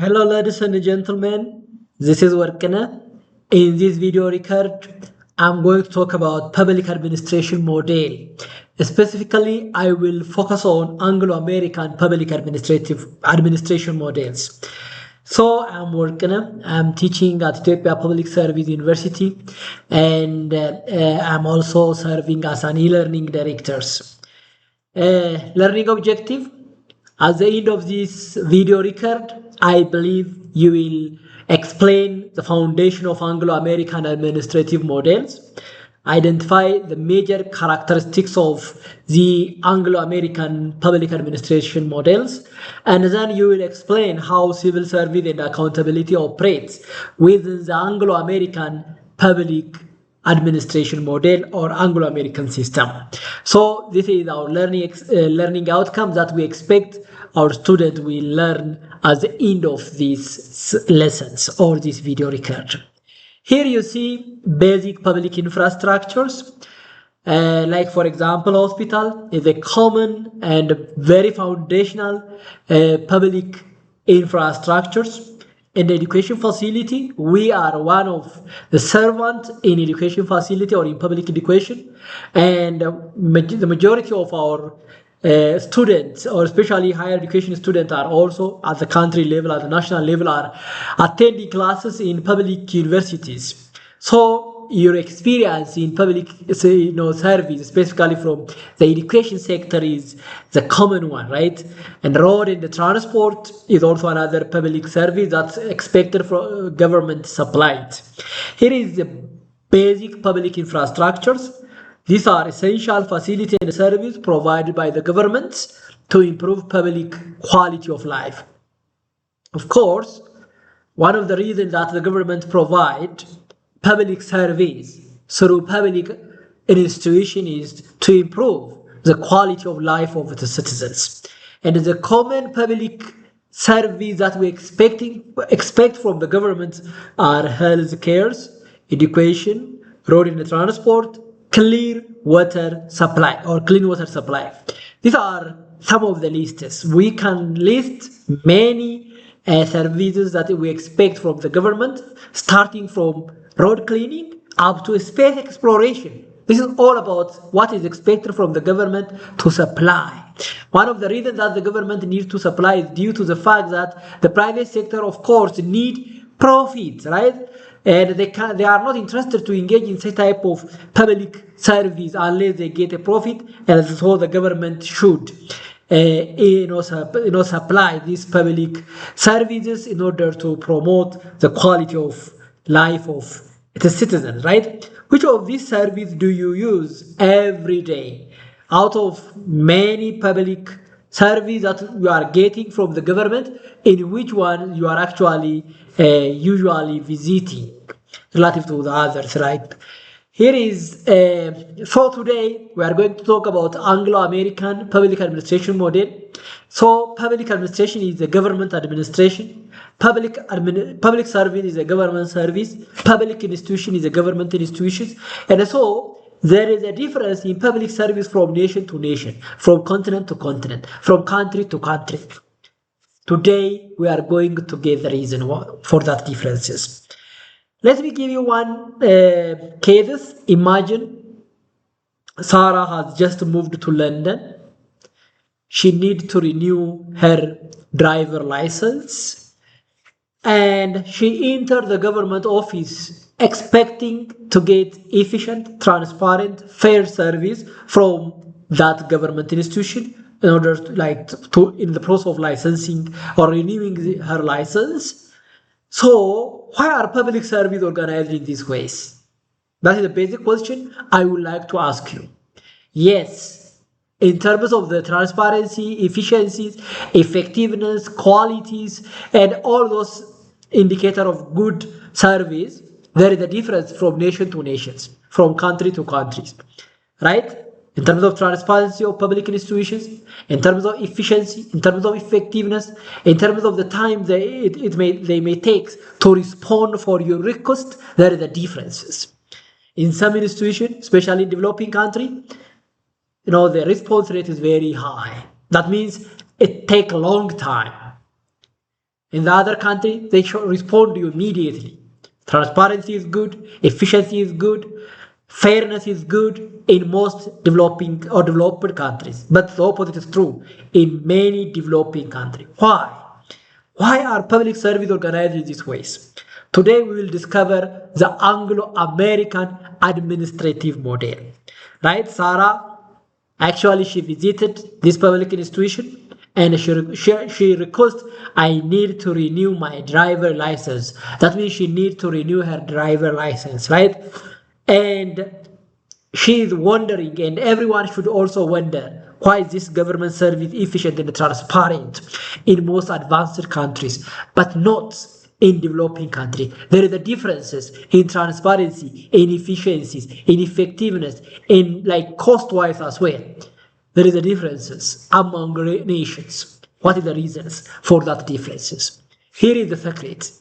Hello, ladies and gentlemen. This is Warkana. In this video record, I'm going to talk about public administration model. Specifically, I will focus on Anglo-American public administration models. So I'm Warkana. I'm teaching at Ethiopia Public Service University, and I'm also serving as an e-learning director. Learning objective. At the end of this video record, I believe you will explain the foundation of Anglo-American administrative models, identify the major characteristics of the Anglo-American public administration models, and then you will explain how civil service and accountability operates within the Anglo-American public administration model or Anglo-American system. So this is our learning outcome that we expect our student will learn at the end of these lessons or this video record. Here you see basic public infrastructures. Like for example, hospital is a common and very foundational public infrastructures. In the education facility, we are one of the servants in education facility or in public education, and the majority of our students, or especially higher education students, are also at the country level, at the national level, are attending classes in public universities. So your experience in public service, specifically from the education sector, is the common one, right? And road and the transport is also another public service that's expected from government supplied. Here is the basic public infrastructures. These are essential facilities and services provided by the government to improve public quality of life. Of course, one of the reasons that the government provide public service through public institution is to improve the quality of life of the citizens. And the common public service that we expect from the government are health cares, education, road and transport, clean water supply or clean water supply. These are some of the lists. We can list many services that we expect from the government, starting from road cleaning up to space exploration. This is all about what is expected from the government to supply. One of the reasons that the government needs to supply is due to the fact that the private sector, of course, need profits, right? And they are not interested to engage in such type of public service unless they get a profit, and so the government should supply these public services in order to promote the quality of life of the citizens, right? Which of these services do you use every day? Out of many public service that you are getting from the government, in which one you are actually usually visiting relative to the others, right? Here is, for today, we are going to talk about Anglo-American public administration model. So public administration is a government administration. Public service is a government service. Public institution is a government institution. And so there is a difference in public service from nation to nation, from continent to continent, from country to country. Today, we are going to get the reason for that differences. Let me give you one case. Imagine Sarah has just moved to London. She needs to renew her driver license, and she entered the government office expecting to get efficient, transparent, fair service from that government institution in order to in the process of licensing or renewing her license. So why are public service organized in these ways? That is a basic question I would like to ask you. Yes, in terms of the transparency, efficiencies, effectiveness, qualities, and all those indicators of good service, there is a difference from nation to nations, from country to countries, right? In terms of transparency of public institutions, in terms of efficiency, in terms of effectiveness, in terms of the time they may take to respond for your request, there are the differences. In some institutions, especially in developing country, the response rate is very high. That means it takes a long time. In the other country, they should respond to you immediately. Transparency is good, efficiency is good, fairness is good in most developing or developed countries. But the opposite is true in many developing countries. Why? Why are public service organized in these ways? Today we will discover the Anglo-American administrative model. Right, Sarah? Actually, she visited this public institution and she requested, I need to renew my driver license. That means she needs to renew her driver license, right? And she is wondering, and everyone should also wonder, why is this government service efficient and transparent in most advanced countries, but not in developing countries? There are differences in transparency, in efficiencies, in effectiveness, in like cost-wise as well. There is a differences among nations. What are the reasons for that differences? Here is the secret.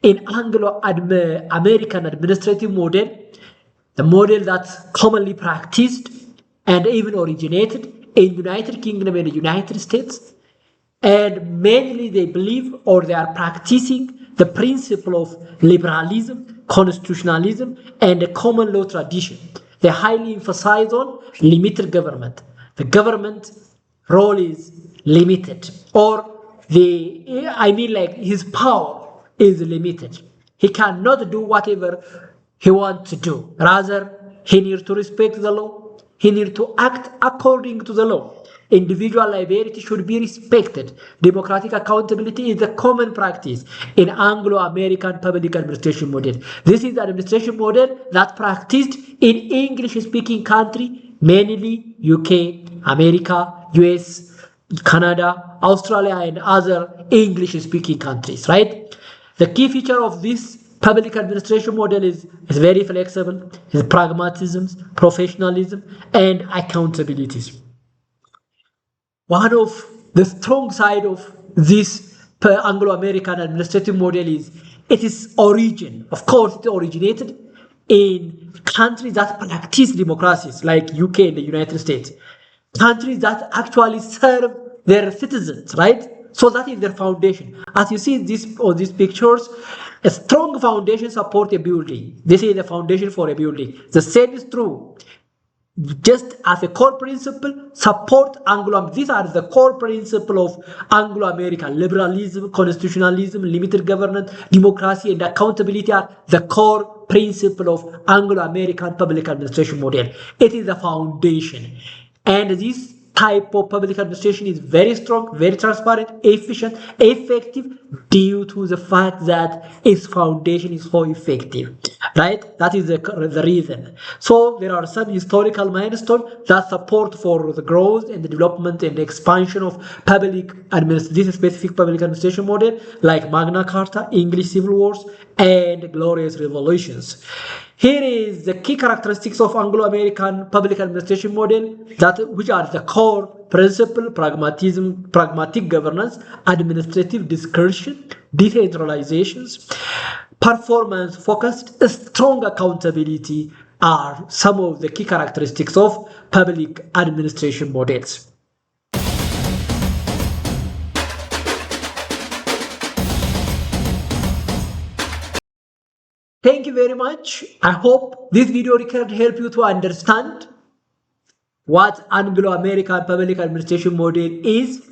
In Anglo-American administrative model, the model that's commonly practiced and even originated in United Kingdom and the United States, and mainly they believe or they are practicing the principle of liberalism, constitutionalism, and a common law tradition. They highly emphasize on limited government. The government role is limited, or his power is limited. He cannot do whatever he wants to do. Rather, he needs to respect the law. He needs to act according to the law. Individual liability should be respected. Democratic accountability is the common practice in Anglo-American public administration model. This is the administration model that practiced in English-speaking country, mainly UK, America, US, Canada, Australia, and other English-speaking countries, right? The key feature of this public administration model is very flexible, is pragmatism, professionalism, and accountability. One of the strong side of this Anglo-American administrative model is its origin. Of course, it originated in countries that practice democracies like UK and the United States. Countries that actually serve their citizens, right? So that is their foundation. As you see on these pictures, a strong foundation supports a building. This is the foundation for a building. The same is true. Just as a core principle, support these are the core principle of Anglo-American liberalism, constitutionalism, limited governance, democracy, and accountability are the core principle of Anglo-American public administration model. It is the foundation, and this type of public administration is very strong, very transparent, efficient, effective due to the fact that its foundation is so effective, right? That is the reason. So there are some historical milestones that support for the growth and the development and the expansion of this specific public administration model, like Magna Carta, English Civil Wars, and Glorious Revolutions. Here is the key characteristics of Anglo-American public administration model, which are the core principle: pragmatism, pragmatic governance, administrative discretion, decentralizations, performance-focused, strong accountability are some of the key characteristics of public administration models. Thank you very much. I hope this video can help you to understand what Anglo-American public administration model is,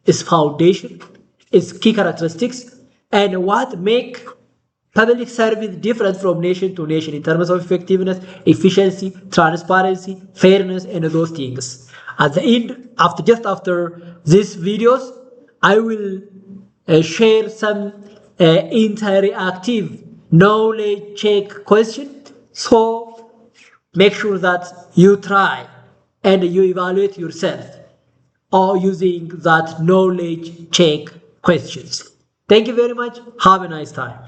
its foundation, its key characteristics, and what make public service different from nation to nation in terms of effectiveness, efficiency, transparency, fairness, and those things. At the end, after these videos, I will share some interactive knowledge check question. So make sure that you try and you evaluate yourself or using that knowledge check questions. Thank you very much. Have a nice time.